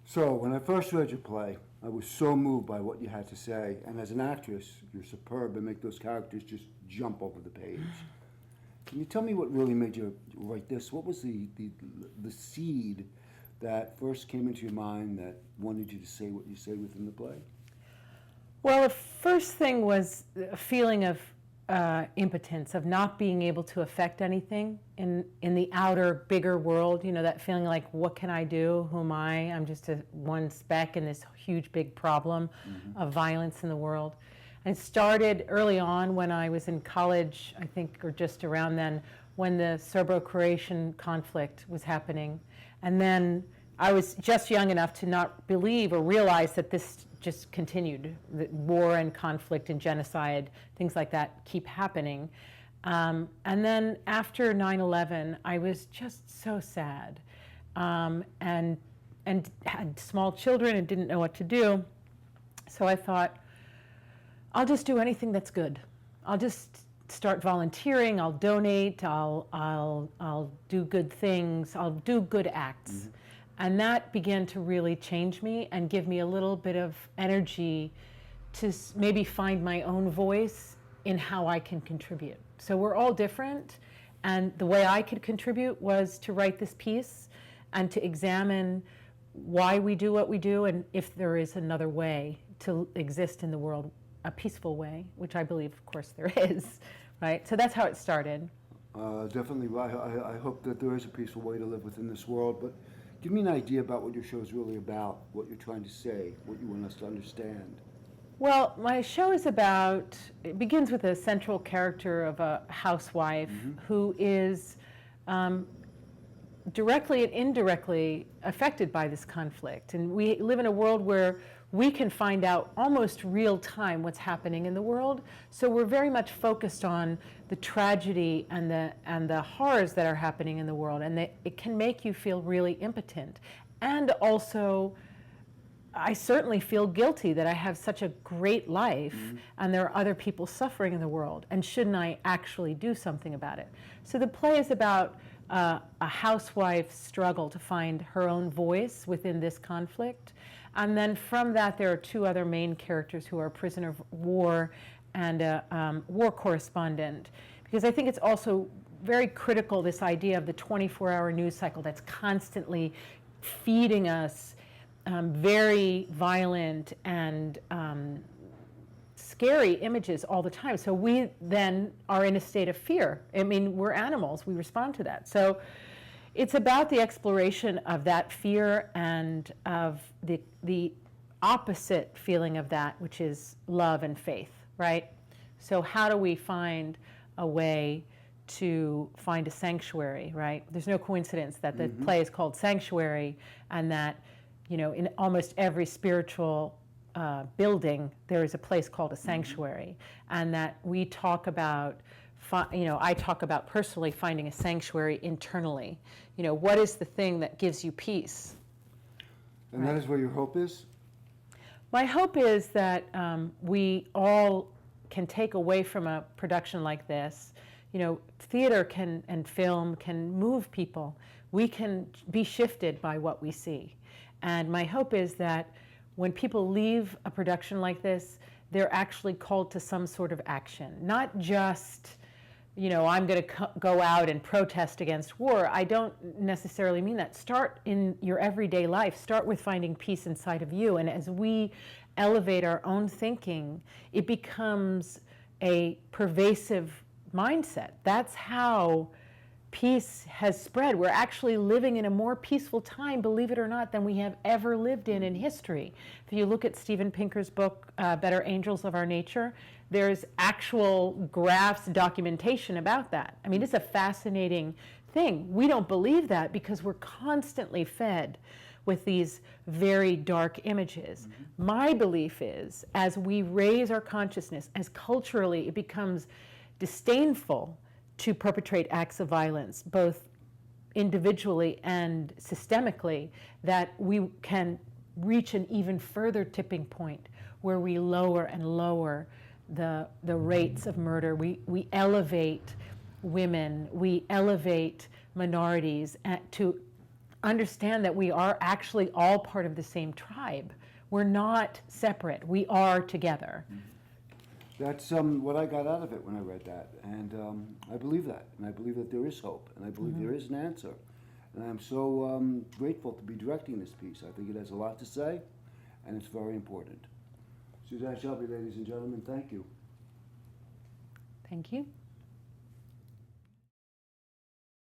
So, when I first read your play, I was so moved by what you had to say. And as an actress, you're superb and make those characters just jump over the page. Can you tell me what really made you write this? What was the seed that first came into your mind that wanted you to say what you say within the play? Well, the first thing was a feeling of impotence, of not being able to affect anything in the outer, bigger world. You know, that feeling like, what can I do? Who am I? I'm just one speck in this huge, big problem of violence in the world. And it started early on when I was in college, I think, or just around then, when the Serbo-Croatian conflict was happening. And then I was just young enough to not believe or realize that this just continued. That war and conflict and genocide, things like that, keep happening. And then after 9/11, I was just so sad, and had small children and didn't know what to do. So I thought, I'll just do anything that's good. I'll just start volunteering. I'll donate. I'll do good things. I'll do good acts. And that began to really change me and give me a little bit of energy to maybe find my own voice in how I can contribute. So we're all different, and the way I could contribute was to write this piece and to examine why we do what we do and if there is another way to exist in the world, a peaceful way, which I believe, of course, there is, right? So that's how it started. Definitely. I hope that there is a peaceful way to live within this world, but give me an idea about what your show is really about, what you're trying to say, what you want us to understand. Well, my show is about, it begins with a central character of a housewife who is directly and indirectly affected by this conflict. And we live in a world where we can find out almost real time what's happening in the world. So we're very much focused on the tragedy and the horrors that are happening in the world. And it can make you feel really impotent. And also, I certainly feel guilty that I have such a great life and there are other people suffering in the world. And shouldn't I actually do something about it? So the play is about a housewife's struggle to find her own voice within this conflict. And then from that, there are two other main characters who are a prisoner of war and a war correspondent. Because I think it's also very critical, this idea of the 24-hour news cycle that's constantly feeding us very violent and scary images all the time. So we then are in a state of fear. I mean, we're animals, we respond to that. So it's about the exploration of that fear and of the opposite feeling of that, which is love and faith, right? So how do we find a way to find a sanctuary, right? There's no coincidence that the play is called Sanctuary, and that, you know, in almost every spiritual building, there is a place called a sanctuary, and that we talk about, I talk about personally finding a sanctuary internally. You know, what is the thing that gives you peace? And right. That is where your hope is? My hope is that we all can take away from a production like this. You know, theater and film can move people. We can be shifted by what we see. And my hope is that when people leave a production like this, they're actually called to some sort of action. Not just, you know, I'm going to go out and protest against war. I don't necessarily mean that. Start in your everyday life. Start with finding peace inside of you. And as we elevate our own thinking, it becomes a pervasive mindset. That's how peace has spread. We're actually living in a more peaceful time, believe it or not, than we have ever lived in history. If you look at Steven Pinker's book, Better Angels of Our Nature, there's actual graphs, documentation about that. I mean, it's a fascinating thing. We don't believe that because we're constantly fed with these very dark images. My belief is, as we raise our consciousness, as culturally it becomes disdainful to perpetrate acts of violence, both individually and systemically, that we can reach an even further tipping point where we lower and lower the rates of murder. We elevate women, we elevate minorities to understand that we are actually all part of the same tribe. We're not separate. We are together. That's what I got out of it when I read that, and I believe that, and I believe that there is hope, and I believe there is an answer, and I'm so grateful to be directing this piece. I think it has a lot to say, and it's very important. Suzanne Shelby, ladies and gentlemen, thank you. Thank you.